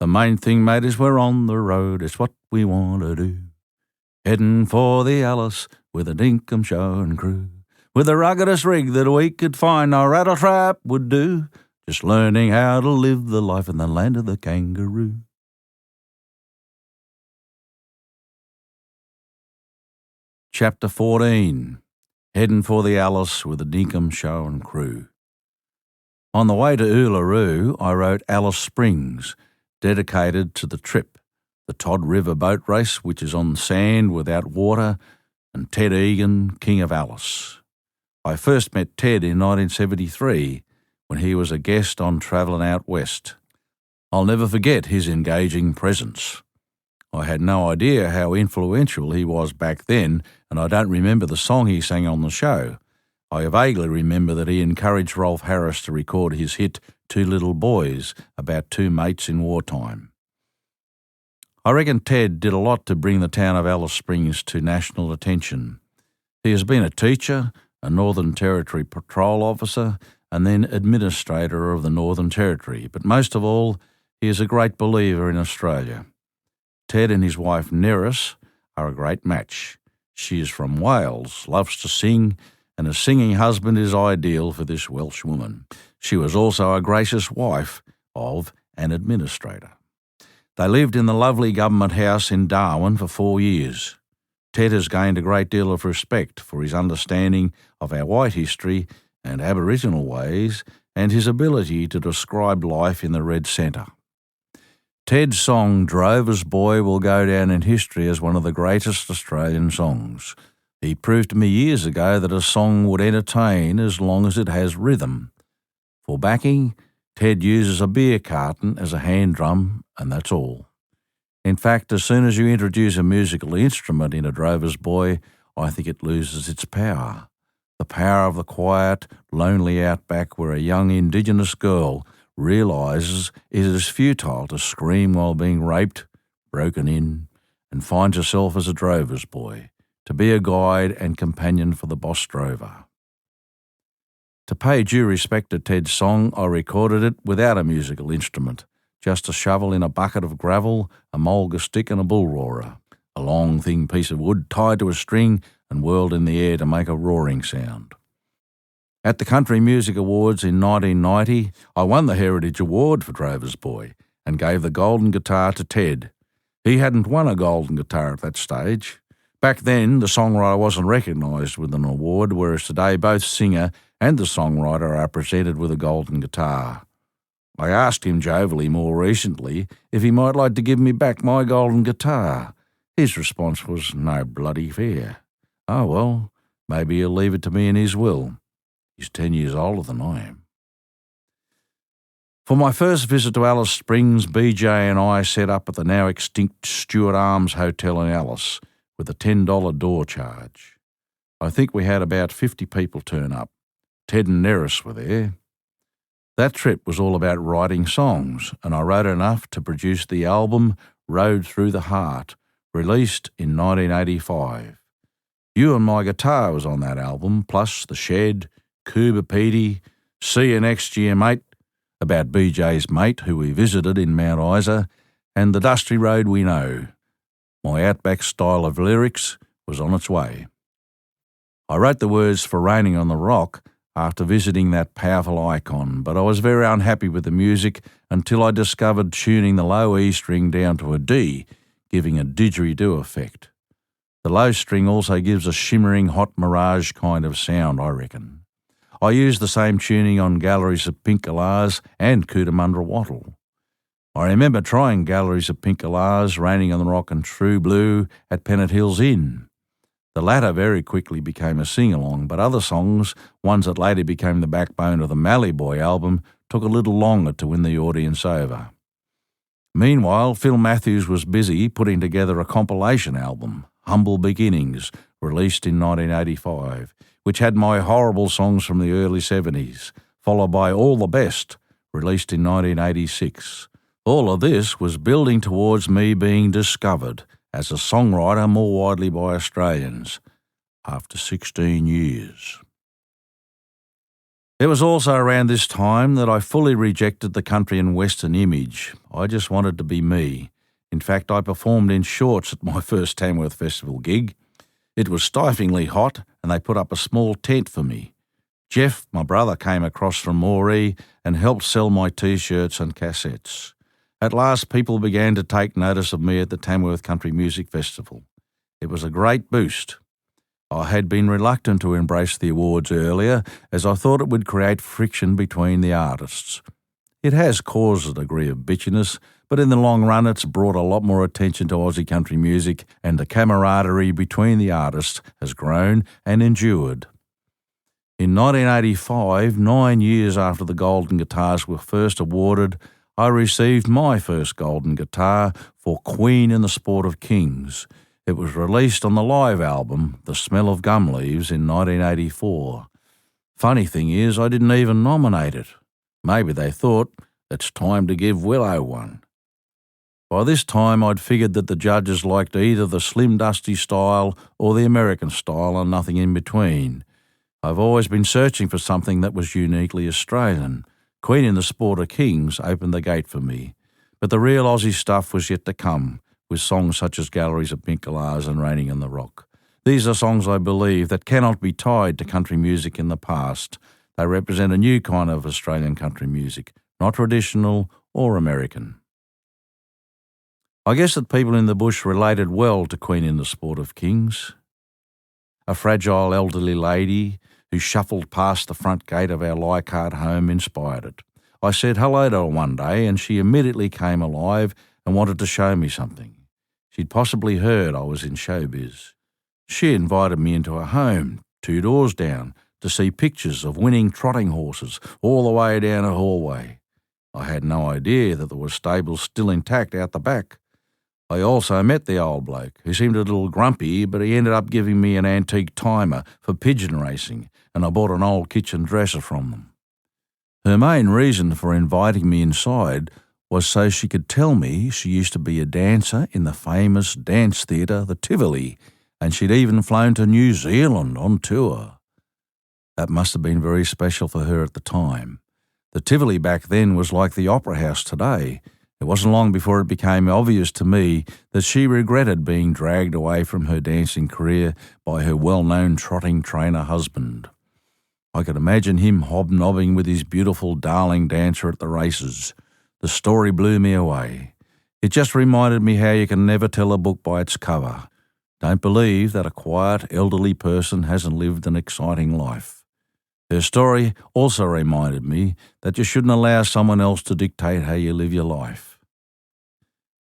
The main thing, mate, is we're on the road. It's what we want to do. Heading for the Alice with a dinkum show and crew. With the ruggedest rig that we could find, no rattle trap would do. Just learning how to live the life in the land of the kangaroo. Chapter 14. Headin' for the Alice with a dinkum show and crew. On the way to Uluru, I wrote Alice Springs, dedicated to the trip, the Todd River boat race, which is on sand without water, and Ted Egan, King of Alice. I first met Ted in 1973 when he was a guest on Travellin' Out West. I'll never forget his engaging presence. I had no idea how influential he was back then, and I don't remember the song he sang on the show. I vaguely remember that he encouraged Rolf Harris to record his hit Two Little Boys about two mates in wartime. I reckon Ted did a lot to bring the town of Alice Springs to national attention. He has been a teacher, a Northern Territory patrol officer, and then administrator of the Northern Territory, but most of all, he is a great believer in Australia. Ted and his wife Neris are a great match. She is from Wales, loves to sing, and a singing husband is ideal for this Welsh woman. She was also a gracious wife of an administrator. They lived in the lovely government house in Darwin for 4 years. Ted has gained a great deal of respect for his understanding of our white history and Aboriginal ways and his ability to describe life in the Red Centre. Ted's song Drover's Boy will go down in history as one of the greatest Australian songs. He proved to me years ago that a song would entertain as long as it has rhythm. For backing, Ted uses a beer carton as a hand drum, and that's all. In fact, as soon as you introduce a musical instrument in a Drover's Boy, I think it loses its power. The power of the quiet, lonely outback where a young Indigenous girl realises it is futile to scream while being raped, broken in, and finds herself as a drover's boy, to be a guide and companion for the boss drover. To pay due respect to Ted's song, I recorded it without a musical instrument, just a shovel in a bucket of gravel, a mulga stick and a bull roarer, a long thin piece of wood tied to a string and whirled in the air to make a roaring sound. At the Country Music Awards in 1990, I won the Heritage Award for Drover's Boy and gave the golden guitar to Ted. He hadn't won a golden guitar at that stage. Back then, the songwriter wasn't recognised with an award, whereas today both singer and the songwriter are presented with a golden guitar. I asked him jovially more recently if he might like to give me back my golden guitar. His response was, "No bloody fair." Oh well, maybe he'll leave it to me in his will. He's 10 years older than I am. For my first visit to Alice Springs, BJ and I set up at the now extinct Stuart Arms Hotel in Alice with a $10 door charge. I think we had about 50 people turn up. Ted and Neris were there. That trip was all about writing songs, and I wrote enough to produce the album Road Through the Heart, released in 1985. You and My Guitar was on that album, plus The Shed, Coober Petey, See You Next Year Mate, about BJ's mate who we visited in Mount Isa, and The Dusty Road We Know. My outback style of lyrics was on its way. I wrote the words for Raining on the Rock after visiting that powerful icon, but I was very unhappy with the music until I discovered tuning the low E string down to a D, giving a didgeridoo effect. The low string also gives a shimmering hot mirage kind of sound, I reckon. I used the same tuning on Galleries of Pink Galahs and Cootamundra Wattle. I remember trying Galleries of Pink Galahs, Raining on the Rock and True Blue at Pennant Hills Inn. The latter very quickly became a sing-along, but other songs, ones that later became the backbone of the Mallee Boy album, took a little longer to win the audience over. Meanwhile, Phil Matthews was busy putting together a compilation album, Humble Beginnings, released in 1985, which had my horrible songs from the early 70s, followed by All the Best, released in 1986. All of this was building towards me being discovered as a songwriter more widely by Australians after 16 years. It was also around this time that I fully rejected the country and western image. I just wanted to be me. In fact, I performed in shorts at my first Tamworth Festival gig. It was stiflingly hot, and they put up a small tent for me. Jeff, my brother, came across from Moree and helped sell my T-shirts and cassettes. At last, people began to take notice of me at the Tamworth Country Music Festival. It was a great boost. I had been reluctant to embrace the awards earlier, as I thought it would create friction between the artists. It has caused a degree of bitchiness, but in the long run it's brought a lot more attention to Aussie country music, and the camaraderie between the artists has grown and endured. In 1985, 9 years after the Golden Guitars were first awarded, I received my first Golden Guitar for Queen in the Sport of Kings. It was released on the live album, The Smell of Gum Leaves, in 1984. Funny thing is, I didn't even nominate it. Maybe they thought, it's time to give Willow one. By this time, I'd figured that the judges liked either the Slim Dusty style or the American style and nothing in between. I've always been searching for something that was uniquely Australian. Queen in the Sport of Kings opened the gate for me. But the real Aussie stuff was yet to come, with songs such as Galleries of Pink Galahs and Raining in the Rock. These are songs, I believe, that cannot be tied to country music in the past. They represent a new kind of Australian country music, not traditional or American. I guess that people in the bush related well to Queen in the Sport of Kings. A fragile elderly lady who shuffled past the front gate of our Leichhardt home inspired it. I said hello to her one day and she immediately came alive and wanted to show me something. She'd possibly heard I was in showbiz. She invited me into her home, 2 doors down, to see pictures of winning trotting horses all the way down a hallway. I had no idea that there were stables still intact out the back. I also met the old bloke, who seemed a little grumpy, but he ended up giving me an antique timer for pigeon racing, and I bought an old kitchen dresser from them. Her main reason for inviting me inside was so she could tell me she used to be a dancer in the famous dance theatre, the Tivoli, and she'd even flown to New Zealand on tour. That must have been very special for her at the time. The Tivoli back then was like the Opera House today. It wasn't long before it became obvious to me that she regretted being dragged away from her dancing career by her well-known trotting trainer husband. I could imagine him hobnobbing with his beautiful darling dancer at the races. The story blew me away. It just reminded me how you can never tell a book by its cover. Don't believe that a quiet, elderly person hasn't lived an exciting life. Her story also reminded me that you shouldn't allow someone else to dictate how you live your life.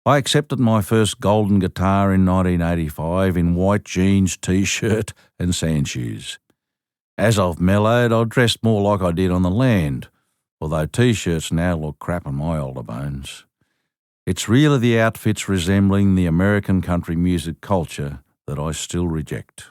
I accepted my first Golden Guitar in 1985 in white jeans, T-shirt and sand shoes. As I've mellowed, I've dressed more like I did on the land, although T-shirts now look crap on my older bones. It's really the outfits resembling the American country music culture that I still reject.